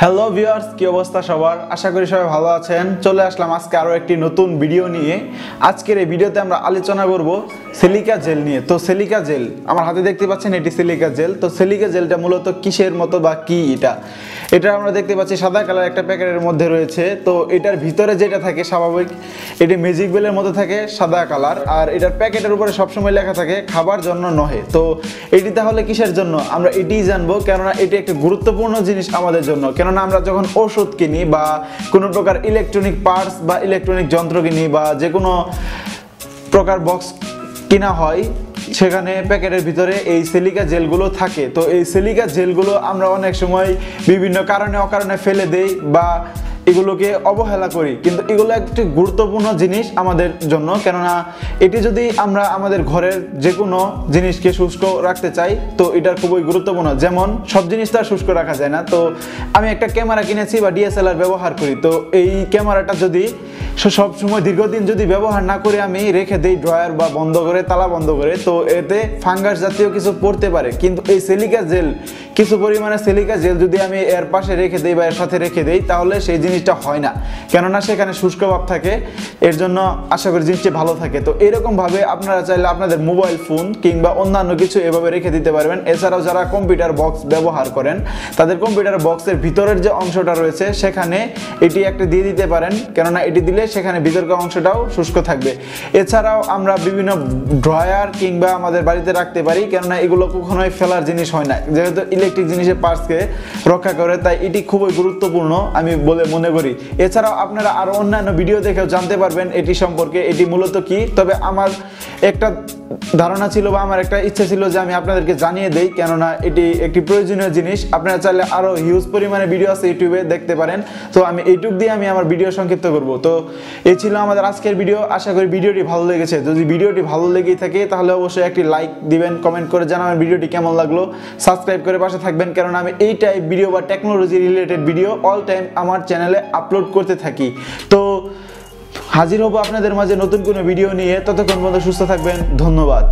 Hello viewers, কি অবস্থা সবার? আশা করি সবাই ভালো আছেন। চলে আসলাম আজকে আরও একটি নতুন ভিডিও নিয়ে। আজকের এই ভিডিওতে আমরা আলোচনা করব সিলিকা জেল নিয়ে। তো সিলিকা জেল আমার হাতে দেখতে পাচ্ছেন, এটি সিলিকা জেল। তো সিলিকা জেলটা মূলত কিসের মতো বা কি এটা আমরা দেখতে পাচ্ছি সাদা কালার একটা প্যাকেটের মধ্যে রয়েছে। তো এটার ভিতরে যেটা থাকে স্বাভাবিক এটি ম্যাজিক বেলের মতো থাকে সাদা কালার, আর এটার প্যাকেটের উপরে সবসময় লেখা থাকে খাবার জন্য নহে। তো এটি তাহলে কিসের জন্য আমরা এটিই জানবো, কেননা এটি একটি গুরুত্বপূর্ণ জিনিস আমাদের জন্য। কেননা আমরা যখন ওষুধ কিনি বা কোনো প্রকার ইলেকট্রনিক পার্টস বা ইলেকট্রনিক যন্ত্র কিনি বা যে কোনো প্রকার বক্স কিনা হয়, সেখানে প্যাকেটের ভিতরে এই সিলিকা জেলগুলো থাকে। তো এই সিলিকা জেলগুলো আমরা অনেক সময় বিভিন্ন কারণে অকারণে ফেলে দেই বা এগুলোকে অবহেলা করি, কিন্তু এগুলো একটি গুরুত্বপূর্ণ জিনিস আমাদের জন্য। কেননা এটি যদি আমরা আমাদের ঘরের যে কোনো জিনিসকে শুষ্ক রাখতে চাই, তো এটা খুবই গুরুত্বপূর্ণ। যেমন সব জিনিস তো আর শুষ্ক রাখা যায় না। তো আমি একটা ক্যামেরা কিনেছি বা ডিএসএলআর ব্যবহার করি, তো এই ক্যামেরাটা যদি সব সময় দীর্ঘদিন যদি ব্যবহার না করে আমি রেখে দিই ড্রয়ার বা বন্ধ করে, তালা বন্ধ করে, তো এতে ফাঙ্গাস জাতীয় কিছু পড়তে পারে। কিন্তু এই সিলিকা জেল, কিছু পরিমাণে সিলিকা জেল যদি আমি এর পাশে রেখে দিই বা এর সাথে রেখে দিই, তাহলে সেই জিনিসটা হয় না, কেননা সেখানে শুষ্ক ভাব থাকে। এর জন্য আশা করি জিনিসটি ভালো থাকে। তো এরকমভাবে আপনারা চাইলে আপনাদের মোবাইল ফোন কিংবা অন্যান্য কিছু এভাবে রেখে দিতে পারবেন। এছাড়াও যারা কম্পিউটার বক্স ব্যবহার করেন, তাদের কম্পিউটার বক্সের ভিতরের যে অংশটা রয়েছে সেখানে এটি একটা দিয়ে দিতে পারেন, কেননা এটি দিলে সেখানে ভিতরকার অংশটাও শুষ্ক থাকবে। এছাড়াও আমরা বিভিন্ন ড্রয়ার কিংবা আমাদের বাড়িতে রাখতে পারি, কেননা এগুলো কখনোই ফেলার জিনিস হয় না, যেহেতু ইলেকট্রিক জিনিসের পার্টসকে রক্ষা করে, তাই এটি খুবই গুরুত্বপূর্ণ আমি বলে মনে করি। এছাড়াও আপনারা আরো অন্যান্য ভিডিও দেখেও জানতে পারবেন এটি সম্পর্কে, এটি মূলত কি। তবে আমার একটা ধারণা ছিল বা আমার একটা ইচ্ছা ছিল যে আমি আপনাদেরকে জানিয়ে দেই, কেননা এটি একটি প্রয়োজনীয় জিনিস। আপনারা চাইলে আরো হিউজ পরিমাণে ভিডিও আছে ইউটিউবে, দেখতে পারেন। তো আমি এইটুক দিয়ে আমি আমার ভিডিও সংক্ষিপ্ত করব। তো এই ছিল আমাদের আজকের ভিডিও। আশা করি ভিডিওটি ভালো লেগেছে। যদি ভিডিওটি ভালো লেগেই থাকে তাহলে অবশ্যই একটি লাইক দিবেন, কমেন্ট করে জানাবেন ভিডিওটি কেমন লাগলো, সাবস্ক্রাইব করে পাশে থাকবেন, কেননা আমি এই টাইপ ভিডিও বা technology related video all time আমার চ্যানেলে আপলোড করতে থাকি। তো হাজির হব আপনাদের মাঝে নতুন কোনো ভিডিও নিয়ে। ততক্ষণ পর্যন্ত সুস্থ থাকবেন। ধন্যবাদ।